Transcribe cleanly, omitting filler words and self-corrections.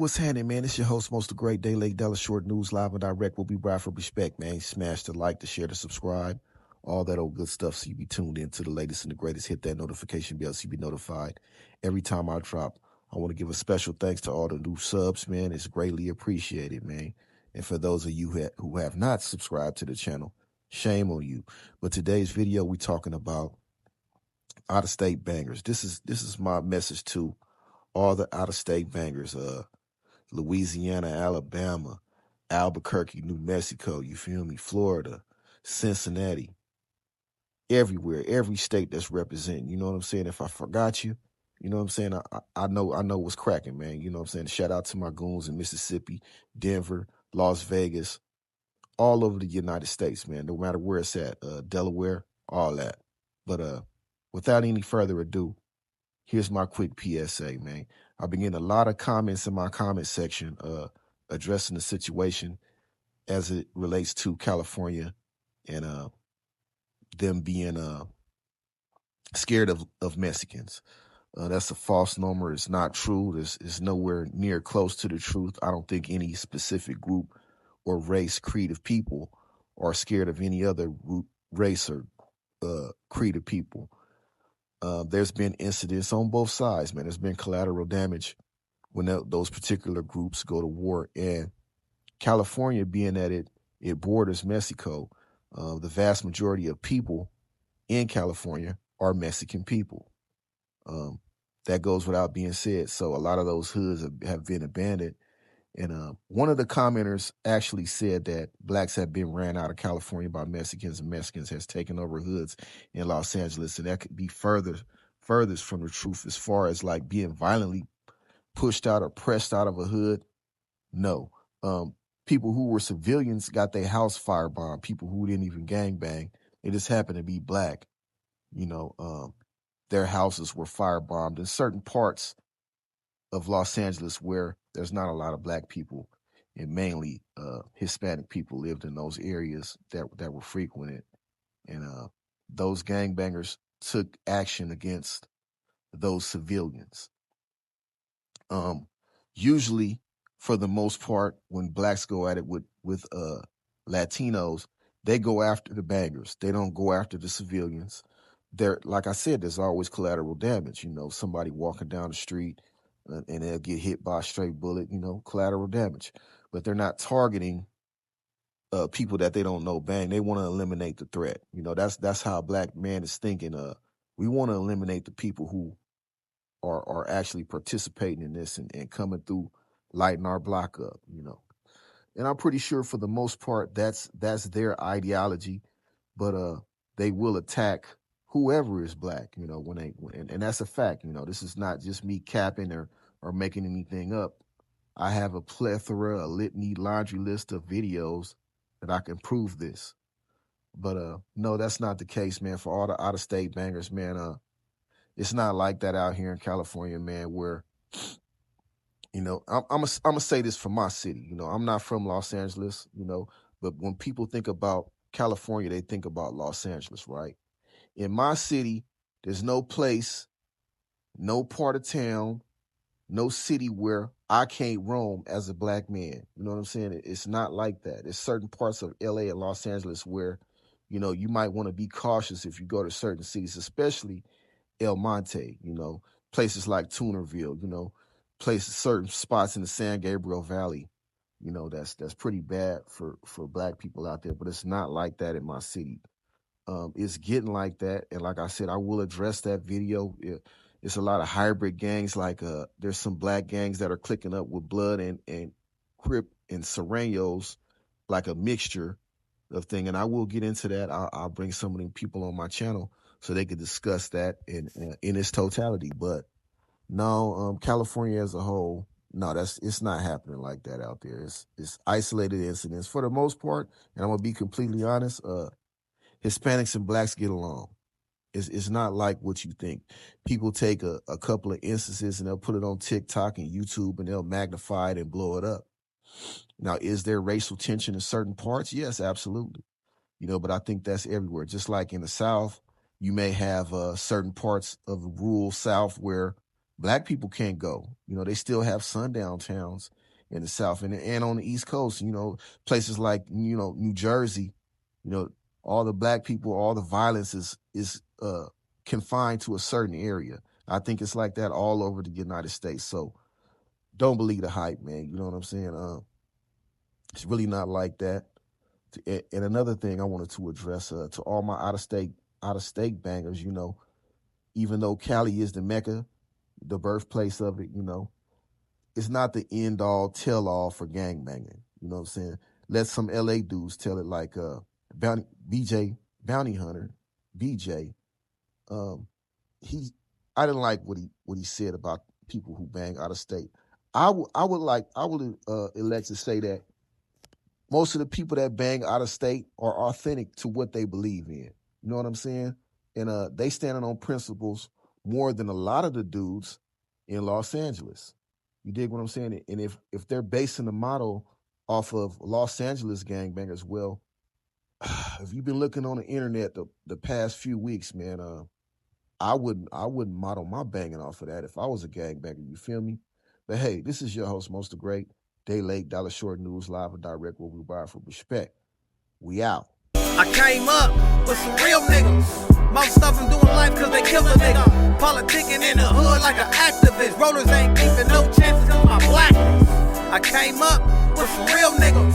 What's happening, man? It's your host, most of great Day Lake Dallas Short News, live and direct. We'll be right for respect, man. Smash the like, the share, the subscribe, all that old good stuff so you be tuned in to the latest and the greatest. Hit that notification bell so you be notified every time I drop. I want to give a special thanks to all the new subs, man. It's greatly appreciated, man. And for those of you who have not subscribed to the channel, shame on you. But today's video, we're talking about out-of-state bangers. This is my message to all the out-of-state bangers. Louisiana, Alabama, Albuquerque, New Mexico, you feel me? Florida, Cincinnati, everywhere, every state that's representing. You know what I'm saying? If I forgot you, you know what I'm saying? I know what's cracking, man. You know what I'm saying? Shout out to my goons in Mississippi, Denver, Las Vegas, all over the United States, man. No matter where it's at, Delaware, all that. But without any further ado, here's my quick PSA, man. I've been getting a lot of comments in my comment section addressing the situation as it relates to California and them being scared of Mexicans. That's a false number. It's not true. It's nowhere near close to the truth. I don't think any specific group or race, creed of people are scared of any other race or creed of people. There's been incidents on both sides, man. There's been collateral damage when those particular groups go to war. And California, being that it borders Mexico, the vast majority of people in California are Mexican people. That goes without being said. So a lot of those hoods have been abandoned. And one of the commenters actually said that blacks have been ran out of California by Mexicans, and Mexicans has taken over hoods in Los Angeles. And that could be furthest from the truth as far as like being violently pushed out or pressed out of a hood. No. People who were civilians got their house firebombed. People who didn't even gangbang. They just happened to be black. You know, their houses were firebombed in certain parts of Los Angeles where there's not a lot of black people, and mainly Hispanic people lived in those areas that were frequented. And those gangbangers took action against those civilians. Usually, for the most part, when blacks go at it with Latinos, they go after the bangers. They don't go after the civilians. Like I said, there's always collateral damage. You know, somebody walking down the street and they'll get hit by a stray bullet, you know, collateral damage. But they're not targeting people that they don't know bang. They want to eliminate the threat. You know, that's how a black man is thinking. We want to eliminate the people who are actually participating in this and coming through, lighting our block up, you know. And I'm pretty sure for the most part that's their ideology, but they will attack whoever is black, you know, and that's a fact. You know, this is not just me capping or making anything up. I have a plethora, a litany, laundry list of videos that I can prove this. But no, that's not the case, man. For all the out-of-state bangers, man, it's not like that out here in California, man, where, you know, I'm gonna say this for my city. You know, I'm not from Los Angeles, you know, but when people think about California, they think about Los Angeles, right? In my city, there's no place, no part of town, no city where I can't roam as a black man. You know what I'm saying? It's not like that. There's certain parts of LA and Los Angeles where, you know, you might want to be cautious if you go to certain cities, especially El Monte, you know, places like Toonerville, you know, places, certain spots in the San Gabriel Valley, you know, that's pretty bad for black people out there, but it's not like that in my city. It's getting like that, and like I said, I will address that video. It's a lot of hybrid gangs, like there's some black gangs that are clicking up with Blood and Crip and Serenos, like a mixture of thing, and I will get into that. I'll bring some of them people on my channel so they could discuss that in its totality. But no, California as a whole, no, it's not happening like that out there. It's isolated incidents for the most part, and I'm gonna be completely honest. Hispanics and blacks get along. It's not like what you think. People take a couple of instances and they'll put it on TikTok and YouTube and they'll magnify it and blow it up. Now, is there racial tension in certain parts? Yes, absolutely. You know, but I think that's everywhere. Just like in the South, you may have certain parts of the rural South where Black people can't go. You know, they still have sundown towns in the South and on the East Coast, you know, places like, you know, New Jersey, you know, all the black people, all the violence is confined to a certain area. I think it's like that all over the United States. So don't believe the hype, man. You know what I'm saying? It's really not like that. And another thing I wanted to address to all my out of state bangers, you know, even though Cali is the Mecca, the birthplace of it, you know, it's not the end all tell all for gang banging. You know what I'm saying? Let some LA dudes tell it like Bounty Hunter, BJ. Um, I didn't like what he said about people who bang out of state. I would elect to say that most of the people that bang out of state are authentic to what they believe in. You know what I'm saying? And they standing on principles more than a lot of the dudes in Los Angeles. You dig what I'm saying? And if they're basing the model off of Los Angeles gangbangers, well, if you've been looking on the internet the past few weeks, man, I wouldn't model my banging off of that if I was a gangbanger. You feel me? But hey, this is your host, Most the Great. Day late, dollar short news, live and direct, where we ride for respect. We out. I came up with some real niggas. Most of them doing life cause they kill a nigga. Politicking in the hood like an activist. Rollers ain't keeping no chances cause my blackness. I came up with some real niggas.